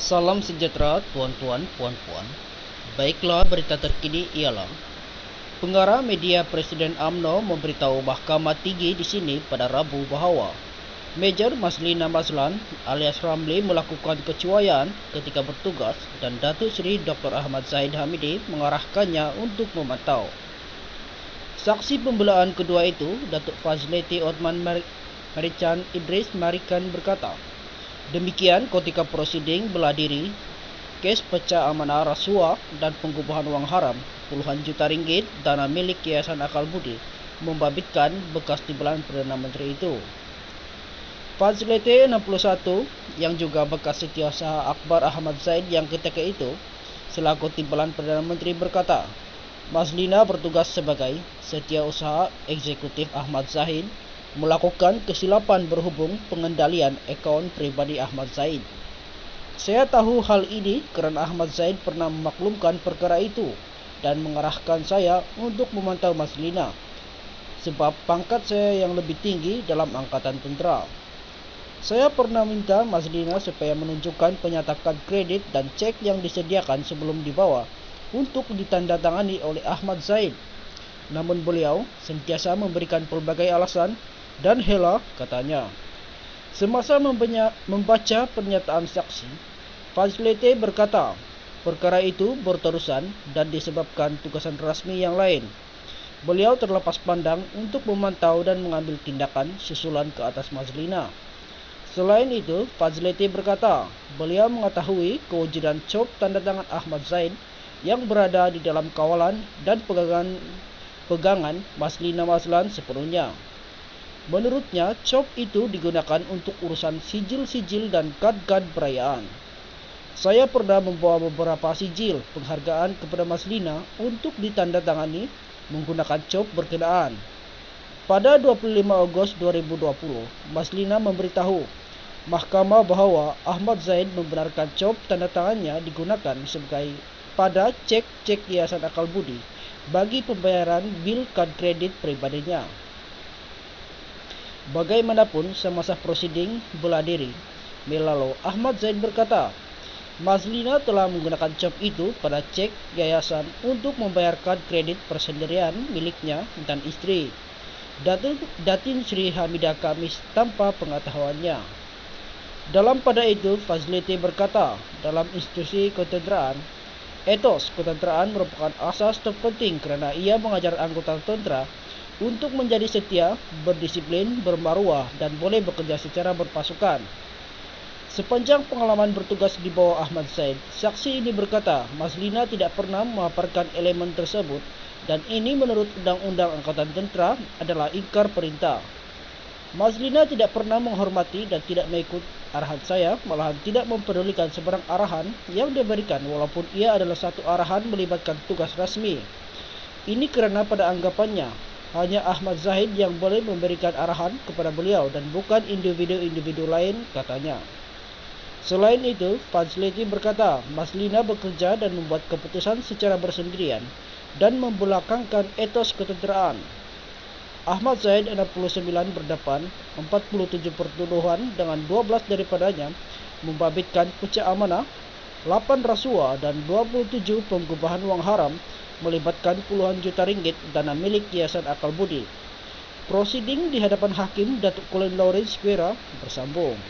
Salam sejahtera tuan-tuan, puan-puan. Baiklah, berita terkini ialah pengarah media Presiden UMNO memberitahu Mahkamah Tinggi di sini pada Rabu bahwa Major Maslina Mazlan alias Ramli melakukan kecuaian ketika bertugas dan Datuk Seri Dr. Ahmad Zahid Hamidi mengarahkannya untuk memantau. Saksi pembelaan kedua itu, Datuk Fazleti Othman Marican Idris Marikan berkata, demikian ketika prosiding bela diri kes pecah amanah rasuah dan pengubahan wang haram puluhan juta ringgit dana milik Yayasan Akal Budi membabitkan bekas timbalan Perdana Menteri itu. Fazlete 61 yang juga bekas setiausaha Akbar Ahmad Zaid yang ketika itu selaku timbalan Perdana Menteri berkata, Maslina bertugas sebagai setiausaha eksekutif Ahmad Zahid melakukan kesilapan berhubung pengendalian akaun pribadi Ahmad Zaid. Saya tahu hal ini kerana Ahmad Zaid pernah memaklumkan perkara itu dan mengarahkan saya untuk memantau Maslina sebab pangkat saya yang lebih tinggi dalam angkatan tentera. Saya pernah minta Maslina supaya menunjukkan penyatakan kredit dan cek yang disediakan sebelum dibawa untuk ditandatangani oleh Ahmad Zaid. Namun beliau sentiasa memberikan pelbagai alasan dan hela, katanya. Semasa membaca pernyataan saksi, Fazlete berkata, perkara itu berterusan dan disebabkan tugasan rasmi yang lain. Beliau terlepas pandang untuk memantau dan mengambil tindakan susulan ke atas Maslina. Selain itu, Fazlete berkata, beliau mengetahui kewujudan cop tanda tangan Ahmad Zaid yang berada di dalam kawalan dan pegangan Maslina Mazlan sepenuhnya. Menurutnya, cop itu digunakan untuk urusan sijil-sijil dan kad-kad perayaan. Saya pernah membawa beberapa sijil penghargaan kepada Maslina untuk ditandatangani menggunakan cop berkenaan. Pada 25 Ogos 2020, Maslina memberitahu Mahkamah bahawa Ahmad Zaid membenarkan cop tanda tangannya digunakan sebagai pada cek-cek Yayasan Akal Budi bagi pembayaran bil kad kredit pribadinya. Bagaimanapun, semasa prosiding bela diri Melalo, Ahmad Zaid berkata, Maslina telah menggunakan cop itu pada cek yayasan untuk membayar kad kredit persendirian miliknya dan isteri, Datin Sri Hamidah Kamis, tanpa pengetahuannya. Dalam pada itu, Fazlete berkata, dalam institusi ketenteraan, etos ketenteraan merupakan asas terpenting kerana ia mengajar anggota tentera untuk menjadi setia, berdisiplin, bermaruah dan boleh bekerja secara berpasukan. Sepanjang pengalaman bertugas di bawah Ahmad Zaid, saksi ini berkata Maslina tidak pernah memaparkan elemen tersebut dan ini menurut Undang-Undang Angkatan Tentera adalah ingkar perintah. Maslina tidak pernah menghormati dan tidak mengikut arahan saya, malahan tidak mempedulikan sebarang arahan yang diberikan walaupun ia adalah satu arahan melibatkan tugas rasmi. Ini kerana pada anggapannya, hanya Ahmad Zahid yang boleh memberikan arahan kepada beliau dan bukan individu-individu lain, katanya. Selain itu, Fazlete berkata, Maslina bekerja dan membuat keputusan secara bersendirian dan membelakangkan etos ketenteraan. Ahmad Zaid 69 berdepan 47 pertuduhan dengan 12 daripadanya membabitkan pecah amanah, 8 rasuah dan 27 pengubahan wang haram melibatkan puluhan juta ringgit dana milik Yayasan Akal Budi. Prosiding di hadapan Hakim Datuk Colin Lawrence Guerra bersambung.